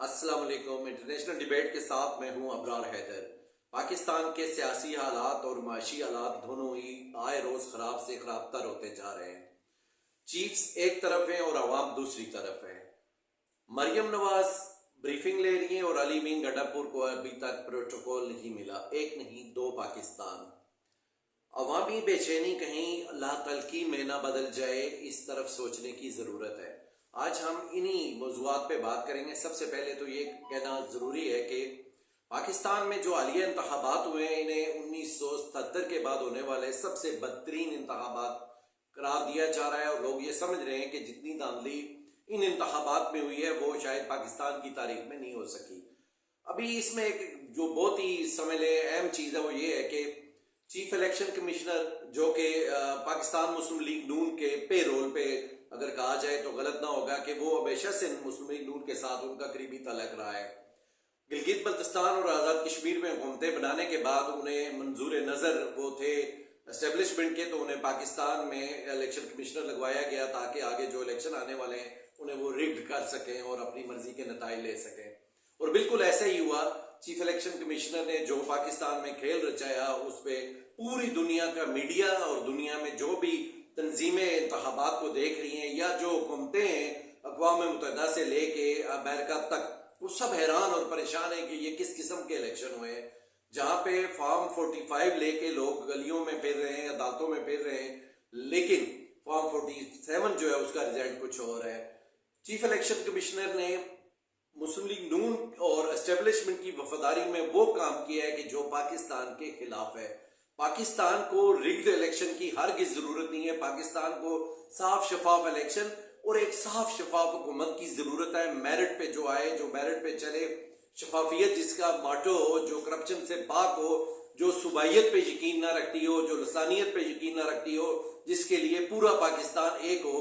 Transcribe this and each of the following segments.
السلام علیکم۔ International debate کے ساتھ میں ہوں ابرار حیدر۔ پاکستان کے سیاسی حالات اور معاشی حالات دونوں ہی آئے روز خراب سے خراب تر ہوتے جا رہے ہیں۔ چیفز ایک طرف ہیں اور عوام دوسری طرف ہے۔ مریم نواز بریفنگ لے رہی ہیں اور علی مین گڈھا پور کو ابھی تک پروٹوکول نہیں ملا۔ ایک نہیں دو پاکستان۔ عوامی بے چینی کہیں اللہ تلقی میں نہ بدل جائے، اس طرف سوچنے کی ضرورت ہے۔ آج ہم انہی موضوعات پہ بات کریں گے۔ سب سے پہلے تو یہ کہنا ضروری ہے کہ پاکستان میں جو حالیہ انتخابات ہوئے ہیں انہیں 1977 کے بعد ہونے والے سب سے بدترین انتخابات قرار دیا جا رہا ہے، اور لوگ یہ سمجھ رہے ہیں کہ جتنی دھاندلی ان انتخابات میں ہوئی ہے وہ شاید پاکستان کی تاریخ میں نہیں ہو سکی۔ ابھی اس میں ایک جو بہت ہی سمجھ لیں اہم چیز ہے وہ یہ ہے کہ چیف الیکشن کمشنر جو کہ پاکستان مسلم لیگ نون کے پے رول پہ اگر کہا جائے تو غلط نہ ہوگا کہ وہ ہمیشہ سے مسلم لیگ نون کے ساتھ ان کا قریبی تعلق رہا ہے۔ گلگت بلتستان اور آزاد کشمیر میں حکومتیں بنانے کے بعد انہیں منظور نظر وہ تھے اسٹیبلشمنٹ کے، تو انہیں پاکستان میں الیکشن کمشنر لگوایا گیا تاکہ آگے جو الیکشن آنے والے ہیں انہیں وہ ریگڈ کر سکیں اور اپنی مرضی کے نتائج لے سکیں، اور بالکل ایسا ہی ہوا۔ چیف الیکشن کمشنر نے جو پاکستان میں کھیل رچایا اس پہ پوری دنیا کا میڈیا اور دنیا میں جو بھی تنظیمیں انتخابات کو دیکھ رہی ہیں یا جو حکومتیں ہیں اقوام متحدہ سے لے کے امریکہ تک، وہ سب حیران اور پریشان ہیں کہ یہ کس قسم کے الیکشن ہوئے ہیں، جہاں پہ فارم 45 لے کے لوگ گلیوں میں پھر رہے ہیں، عدالتوں میں پھر رہے ہیں، لیکن فارم 47 جو ہے اس کا رزلٹ کچھ اور ہے۔ چیف الیکشن کمشنر نے مسلم لیگ نون اور اسٹیبلشمنٹ کی وفاداری میں وہ کام کیا ہے کہ جو پاکستان کے خلاف ہے۔ پاکستان کو ریگڈ الیکشن کی ہرگز ضرورت نہیں ہے۔ پاکستان کو صاف شفاف الیکشن اور ایک صاف شفاف حکومت کی ضرورت ہے، میرٹ پہ جو آئے، جو میرٹ پہ چلے، شفافیت جس کا ماٹو ہو، جو کرپشن سے پاک ہو، جو صوبائیت پہ یقین نہ رکھتی ہو، جو لسانیت پہ یقین نہ رکھتی ہو، جس کے لیے پورا پاکستان ایک ہو،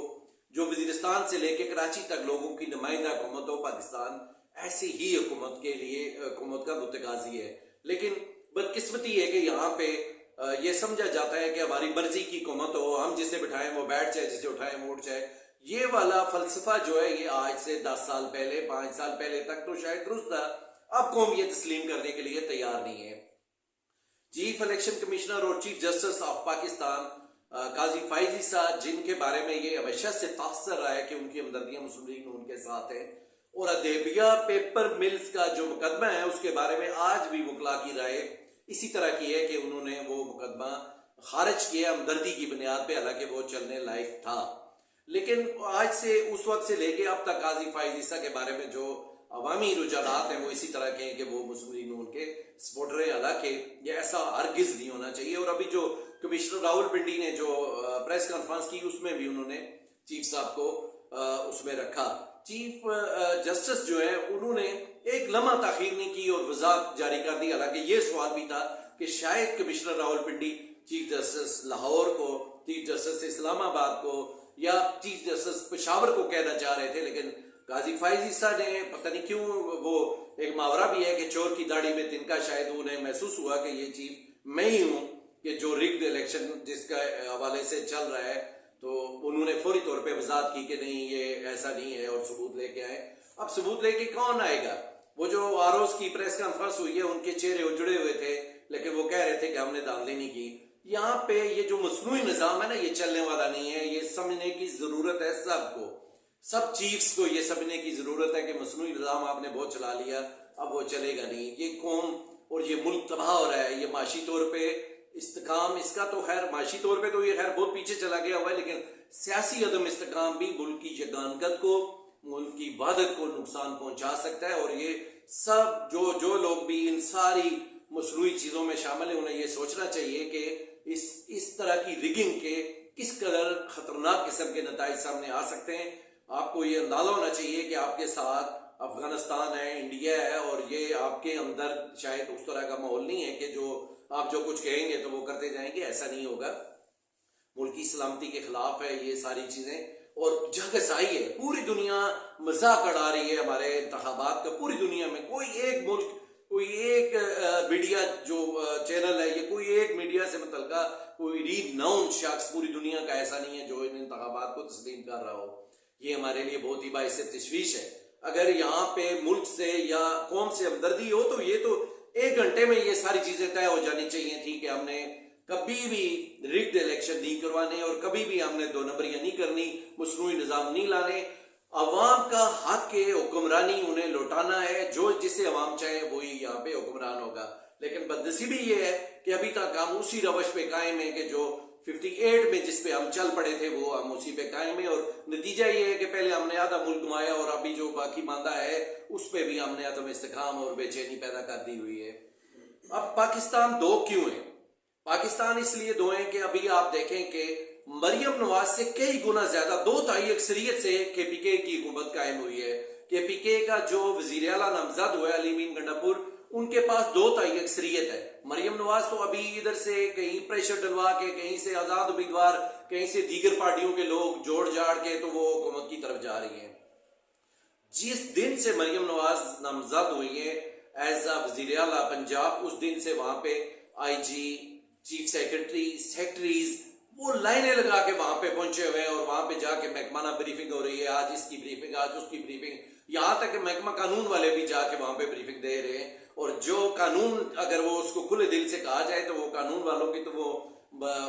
جو وزیرستان سے لے کے کراچی تک لوگوں کی نمائندہ حکومت ہو۔ پاکستان ایسی ہی حکومت کے لیے حکومت کا متقاضی ہے، لیکن بدقسمتی ہے کہ یہاں پہ یہ سمجھا جاتا ہے کہ ہماری مرضی کی حکومت ہو، ہم جسے بٹھائیں وہ بیٹھ جائے، جسے اٹھائیں وہ اٹھ جائے۔ یہ والا فلسفہ جو ہے یہ آج سے 10 سال پہلے 5 سال پہلے تک تو شاید درست تھا، اب قوم یہ تسلیم کرنے کے لیے تیار نہیں ہے۔ چیف الیکشن کمشنر اور چیف جسٹس آف پاکستان قاضی فائز عیسیٰ، جن کے بارے میں یہ ہمیشہ سے تاثر رہا ہے کہ ان کی ہمدردیاں مسلم لیگ نون کے ساتھ ہیں، اور ادیبیہ پیپر ملز کا جو مقدمہ ہے اس کے بارے میں آج بھی وکلا کی رائے اسی طرح کی ہے کہ انہوں نے وہ مقدمہ خارج کیا ہمدردی کی بنیاد پہ، حالانکہ وہ چلنے لائق تھا۔ لیکن آج سے اس وقت سے لے کے اب تک قاضی فائز عیسیٰ کے بارے میں جو عوامی رجحانات ہیں وہ اسی طرح کے ہیں کہ وہ مسلم لیگ نون کے سپورٹر ہیں، حالانکہ یہ ایسا ہرگز نہیں ہونا چاہیے۔ اور ابھی جو کمشنر راول پنڈی نے جو پریس کانفرنس کی اس میں بھی انہوں نے چیف صاحب کو اس میں رکھا۔ چیف جسٹس جو ہے انہوں نے ایک لمحہ تاخیر نہیں کی اور وضاحت جاری کر دی، حالانکہ یہ سوال بھی تھا کہ شاید commissioner Rawal Pindi chief justice Lahore کو، چیف جسٹس اسلام آباد کو یا چیف جسٹس پشاور کو کہنا چاہ رہے تھے، لیکن قاضی فائز عیسیٰ نے پتہ نہیں کیوں، وہ ایک محاورہ بھی ہے کہ چور کی داڑھی میں تنکا، شاید انہیں محسوس ہوا کہ یہ چیف میں ہی ہوں کہ جو ریگڈ الیکشن جس کا حوالے سے چل رہا ہے، تو انہوں نے فوری طور پہ وضاحت کی کہ نہیں یہ ایسا نہیں ہے اور ثبوت لے کے آئے۔ اب ثبوت لے کے کون آئے گا؟ وہ جو آروز کی پریس کانفرنس ہوئی ہے ان کے چہرے اجڑے ہوئے تھے، لیکن وہ کہہ رہے تھے کہ ہم نے دھاندلی نہیں کی۔ یہاں پہ یہ جو مصنوعی نظام ہے نا یہ چلنے والا نہیں ہے، یہ سمجھنے کی ضرورت ہے سب کو، سب چیفز کو یہ سمجھنے کی ضرورت ہے کہ مصنوعی نظام آپ نے بہت چلا لیا، اب وہ چلے گا نہیں۔ یہ قوم اور یہ ملک تباہ ہو رہا ہے، یہ معاشی طور پہ استحکام اس کا تو خیر معاشی طور پہ تو یہ خیر بہت پیچھے چلا گیا ہوا ہے، لیکن سیاسی عدم استحکام بھی ملک کی یگانگت کو، ملک کی وحدت کو نقصان پہنچا سکتا ہے۔ اور یہ سب جو لوگ بھی ان ساری مصنوعی چیزوں میں شامل ہیں انہیں یہ سوچنا چاہیے کہ اس طرح کی ریگنگ کے کس قدر خطرناک قسم کے نتائج سامنے آ سکتے ہیں۔ آپ کو یہ اندازہ ہونا چاہیے کہ آپ کے ساتھ افغانستان ہے، انڈیا ہے، اور یہ آپ کے اندر شاید اس طرح کا ماحول نہیں ہے کہ جو آپ جو کچھ کہیں گے تو وہ کرتے جائیں گے، ایسا نہیں ہوگا۔ ملکی سلامتی کے خلاف ہے یہ ساری چیزیں، اور جنگ سائی ہے، پوری دنیا مذاق اڑا رہی ہے ہمارے انتخابات کا۔ پوری دنیا میں کوئی ایک ملک، کوئی ایک میڈیا جو چینل ہے، یہ کوئی ایک میڈیا سے متعلقہ کوئی ریڈ ناؤن شخص پوری دنیا کا ایسا نہیں ہے جو ان انتخابات کو تسلیم کر رہا ہو۔ یہ ہمارے لیے بہت ہی باعث تشویش ہے۔ اگر یہاں پہ ملک سے یا قوم سے ہمدردی ہو تو یہ تو 1 گھنٹے میں یہ ساری چیزیں طے ہو جانی چاہیے تھی کہ ہم نے کبھی بھی ریگڈ الیکشن نہیں کروانے اور کبھی بھی ہم نے 2 نمبریاں نہیں کرنی، مصنوعی نظام نہیں لانے. عوام کا حق ہے حکمرانی انہیں لوٹانا ہے، جو جسے عوام چاہے وہی یہاں پہ حکمران ہوگا. لیکن بدنصیبی یہ ہے کہ ابھی تک ہم اسی روش پہ قائم ہیں کہ جو 58 میں جس پہ ہم چل پڑے تھے وہ ہم اسی پہ قائم ہیں، اور نتیجہ یہ ہے کہ پہلے ہم نے آدھا ملک گنوایا اور ابھی جو باقی ماندہ ہے اس پہ بھی ہم نے عدم استحکام اور بے چینی پیدا کر دی ہوئی ہے. اب پاکستان 2 کیوں ہیں؟ پاکستان اس لیے 2 ہیں کہ ابھی آپ دیکھیں کہ مریم نواز سے کئی گنا زیادہ 2/3 اکثریت سے کے پی کے کی حکومت قائم ہوئی ہے. کے پی کے کا جو وزیر اعلیٰ نامزد ہوا ہے علی امین گنڈاپور، ان کے پاس 2/3 اکثریت ہے. مریم نواز تو ابھی ادھر سے کہیں پریشر ڈلوا کے، کہیں سے آزاد امیدوار، کہیں سے دیگر پارٹیوں کے لوگ جوڑ جاڑ کے تو وہ حکومت کی طرف جا رہی ہیں. جس دن سے مریم نواز نامزد ہوئی ہے ایز اے وزیر اعلیٰ پنجاب، اس دن سے وہاں پہ آئی جی، چیف سیکرٹری، سیکرٹریز وہ لائنیں لگا کے وہاں پہ پہنچے ہوئے ہیں، اور وہاں پہ جا کے محکمانہ بریفنگ ہو رہی ہے، آج اس کی بریفنگ، آج اس کی بریفنگ، یہاں تک کہ محکمہ قانون والے بھی جا کے وہاں پہ بریفنگ دے رہے ہیں. اور جو قانون اگر وہ اس کو کھلے دل سے کہا جائے تو وہ قانون والوں کی تو وہ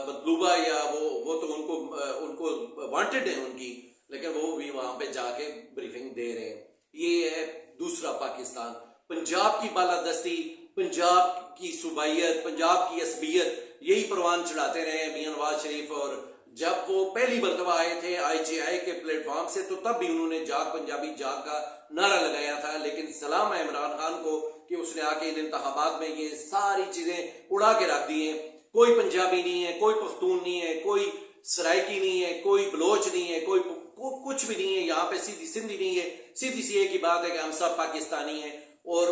مطلوبہ یا وہ تو ان کو وانٹڈ ہے ان کی، لیکن وہ بھی وہاں پہ جا کے بریفنگ دے رہے ہیں. یہ ہے دوسرا پاکستان. پنجاب کی بالادستی، پنجاب کی صوبائیت، پنجاب کی عصبیت، یہی پروان چڑھاتے رہے میاں نواز شریف. اور جب وہ پہلی مرتبہ آئے تھے آئی جی آئی کے پلیٹ فارم سے تو تب بھی انہوں نے جاگ پنجابی جاگ کا نعرہ لگایا تھا. لیکن سلام ہے عمران خان کو کہ اس نے آ کے ان انتخابات میں یہ ساری چیزیں اڑا کے رکھ دی ہیں. کوئی پنجابی نہیں ہے، کوئی پختون نہیں ہے، کوئی سرائکی نہیں ہے، کوئی بلوچ نہیں ہے، کوئی کچھ بھی نہیں ہے. یہاں پہ سیدھی سندھی نہیں ہے. سیدھی سی ایک ہی بات ہے کہ ہم سب پاکستانی ہیں. اور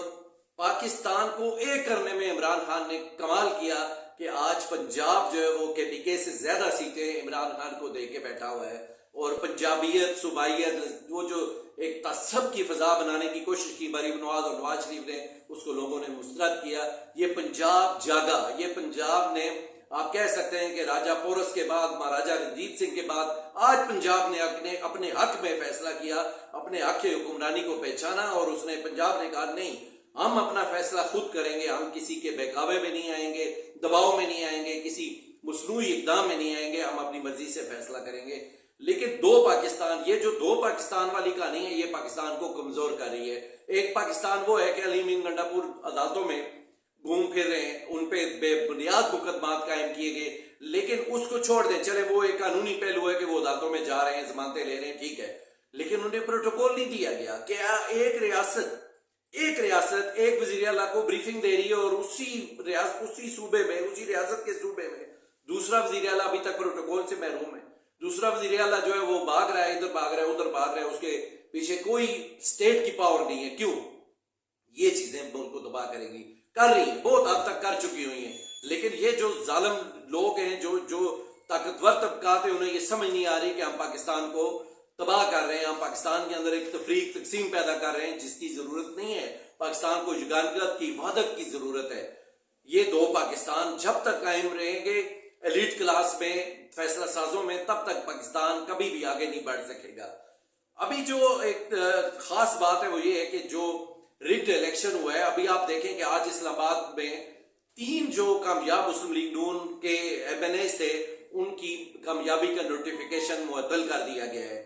پاکستان کو ایک کرنے میں عمران خان نے کمال کیا کہ آج پنجاب جو ہے وہ کے پی کے سے زیادہ سیٹیں عمران خان کو دے کے بیٹھا ہوا ہے. اور پنجابیت، صوبائیت، وہ جو ایک تعصب کی فضا بنانے کی کوشش کی مریم نواز اور نواز شریف نے، اس کو لوگوں نے مسترد کیا. یہ پنجاب جاگا. یہ پنجاب نے، آپ کہہ سکتے ہیں کہ راجہ پورس کے بعد، مہاراجہ رنجیت سنگھ کے بعد، آج پنجاب نے اپنے حق میں فیصلہ کیا، اپنے حق حکمرانی کو پہچانا. اور اس نے پنجاب نے کہا نہیں، ہم اپنا فیصلہ خود کریں گے، ہم کسی کے بہکاوے میں نہیں آئیں گے، دباؤ میں نہیں آئیں گے، کسی مصنوعی اقدام میں نہیں آئیں گے، ہم اپنی مرضی سے فیصلہ کریں گے. لیکن 2 پاکستان، یہ جو 2 پاکستان والی کہانی ہے، یہ پاکستان کو کمزور کر رہی ہے. ایک پاکستان وہ ہے کہ علی امین گنڈاپور عدالتوں میں گھوم پھر رہے ہیں، ان پہ بے بنیاد مقدمات قائم کیے گئے. لیکن اس کو چھوڑ دیں، چلے وہ ایک قانونی پہلو ہے کہ وہ عدالتوں میں جا رہے ہیں، ضمانتیں لے رہے ہیں، ٹھیک ہے. لیکن انہیں پروٹوکول نہیں دیا گیا کہ ایک ریاست ایک وزیر اعلیٰ کو بریفنگ دے رہی ہے، اور اسی صوبے میں، اسی ریاست کے صوبے میں دوسرا وزیر اعلیٰ ابھی تک پروٹوکول سے محروم ہے. دوسرا وزیر اعلیٰ جو ہے وہ بھاگ رہا ہے، ادھر بھاگ رہا ہے، ادھر بھاگ رہا ہے، اس کے پیچھے کوئی اسٹیٹ کی پاور نہیں ہے. کیوں؟ یہ چیزیں ملک کو تباہ کریں گی، کر رہی ہیں، بہت حد تک کر چکی ہوئی ہیں. لیکن یہ جو ظالم لوگ ہیں، جو طاقتور طبقات ہیں، انہیں یہ سمجھ نہیں آ رہی کہ ہم پاکستان کو تباہ کر رہے ہیں، ہم پاکستان کے اندر ایک تفریق، تقسیم پیدا کر رہے ہیں جس کی ضرورت نہیں ہے. پاکستان کو یگانگت کی، وحدت کی ضرورت ہے. یہ 2 پاکستان جب تک قائم رہیں گے ایلیٹ کلاس میں، فیصلہ سازوں میں، تب تک پاکستان کبھی بھی آگے نہیں بڑھ سکے گا. ابھی جو ایک خاص بات ہے وہ یہ ہے کہ جو ریگڈ الیکشن ہوا ہے، ابھی آپ دیکھیں کہ آج اسلام آباد میں 3 جو کامیاب مسلم لیگ نون کے ایم این ایز تھے، ان کی کامیابی کا نوٹیفیکیشن معطل کر دیا گیا ہے.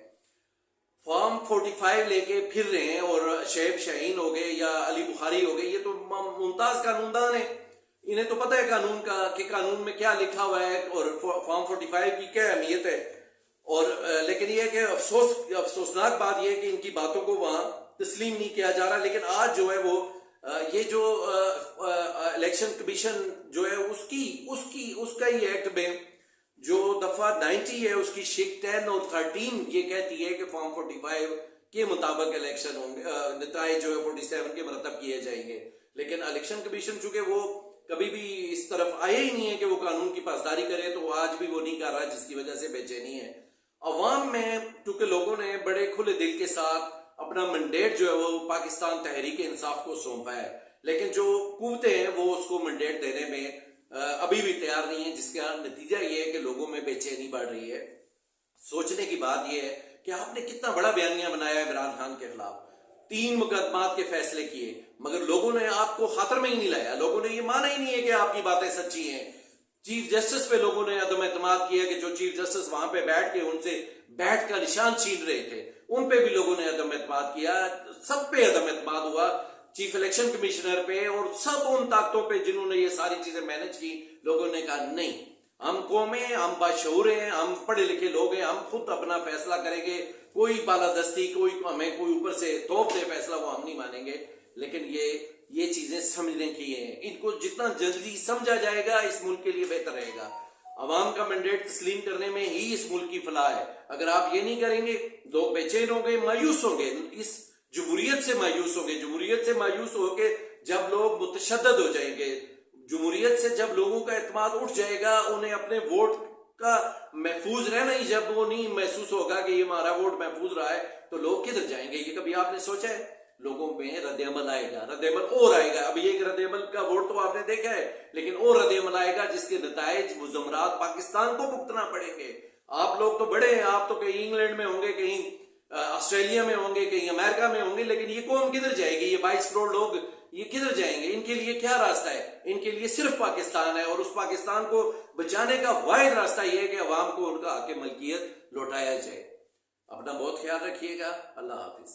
فارم 45 لے کے پھر رہے ہیں، اور شعیب شاہین ہو گئے یا علی بخاری ہو گئے، یہ تو ممتاز قانون دان ہیں، انہیں تو پتہ ہے قانون کا کہ قانون میں کیا لکھا ہوا ہے اور فارم 45 کی کیا اہمیت ہے. اور لیکن یہ ہے کہ افسوسناک بات یہ ہے کہ ان کی باتوں کو وہاں تسلیم نہیں کیا جا رہا. لیکن آج جو ہے وہ یہ جو الیکشن کمیشن جو ہے اس کا ہی ایکٹ میں جو دفعہ 90 ہے، اس کی شک 10 اور 13 یہ کہتی ہے کہ فارم 45 کے مطابق الیکشن ہوں گے، نتائج جو ہے 47 کے مرتب کیے جائیں گے. لیکن الیکشن کمیشن چونکہ وہ کبھی بھی اس طرف آئے ہی نہیں ہے کہ وہ قانون کی پاسداری کرے، تو آج بھی وہ نہیں کر رہا، جس کی وجہ سے بے چینی ہے عوام میں. کیونکہ لوگوں نے بڑے کھلے دل کے ساتھ اپنا منڈیٹ جو ہے وہ پاکستان تحریک انصاف کو سونپا ہے، لیکن جو قوتیں ہیں وہ اس کو منڈیٹ دینے میں ابھی بھی تیار نہیں ہے، جس کا نتیجہ یہ ہے کہ لوگوں میں بے چینی بڑھ رہی ہے. سوچنے کی بات یہ ہے کہ آپ نے کتنا بڑا بیانیہ بنایا ہے عمران خان کے خلاف. 3 مقدمات کے فیصلے کیے، مگر لوگوں نے آپ کو خاطر میں ہی نہیں لایا، لوگوں نے یہ مانا ہی نہیں ہے کہ آپ کی باتیں سچی ہیں۔ چیف جسٹس پہ لوگوں نے عدم اعتماد کیا کہ جو چیف جسٹس وہاں پہ بیٹھ کے ان سے بیٹھ کا نشان چھین رہے تھے، ان پہ بھی لوگوں نے عدم اعتماد کیا، سب پہ عدم اعتماد ہوا، چیف الیکشن کمشنر پہ اور سب ان طاقتوں پہ جنہوں نے یہ ساری چیزیں مینج کی۔ لوگوں نے کہا نہیں، ہم قومیں، ہم باشعور ہیں، ہم پڑھے لکھے لوگ ہیں، ہم خود اپنا فیصلہ کریں گے، کوئی بالادستی، کوئی ہمیں کوئی اوپر سے تھوپ دے فیصلہ، وہ ہم نہیں مانیں گے۔ لیکن یہ چیزیں سمجھنے کی ہیں، ان کو جتنا جلدی سمجھا جائے گا اس ملک کے لیے بہتر رہے گا۔ عوام کا مینڈیٹ تسلیم کرنے میں ہی اس ملک کی فلاح ہے۔ اگر آپ یہ نہیں کریں گے، لوگ بے چین ہوں گے، مایوس ہوں گے، اس جمہوریت سے مایوس ہوں گے۔ جمہوریت سے مایوس ہو کے جب لوگ متشدد ہو جائیں گے، جمہوریت سے جب لوگوں کا اعتماد اٹھ جائے گا، انہیں اپنے ووٹ کا محفوظ رہنا ہی جب وہ نہیں محسوس ہوگا کہ یہ ہمارا ووٹ محفوظ رہا ہے، تو لوگ کدھر جائیں گے؟ یہ کبھی آپ نے سوچا ہے؟ لوگوں میں رد عمل آئے گا، رد عمل اور آئے گا۔ اب یہ رد عمل کا ووٹ تو آپ نے دیکھا ہے، لیکن اور رد عمل آئے گا جس کے نتائج مضمرات پاکستان کو بھگتنا پڑیں گے۔ آپ لوگ تو بڑے ہیں، آپ تو کہیں انگلینڈ میں ہوں گے، کہیں آسٹریلیا میں ہوں گے، کہیں امریکہ میں ہوں گے، لیکن یہ قوم کدھر جائے گی؟ یہ 22 کروڑ لوگ یہ کدھر جائیں گے؟ ان کے لیے کیا راستہ ہے؟ ان کے لیے صرف پاکستان ہے، اور اس پاکستان کو بچانے کا واحد راستہ یہ ہے کہ عوام کو ان کا حق ملکیت لوٹایا جائے۔ اپنا بہت خیال رکھیے گا۔ اللہ حافظ۔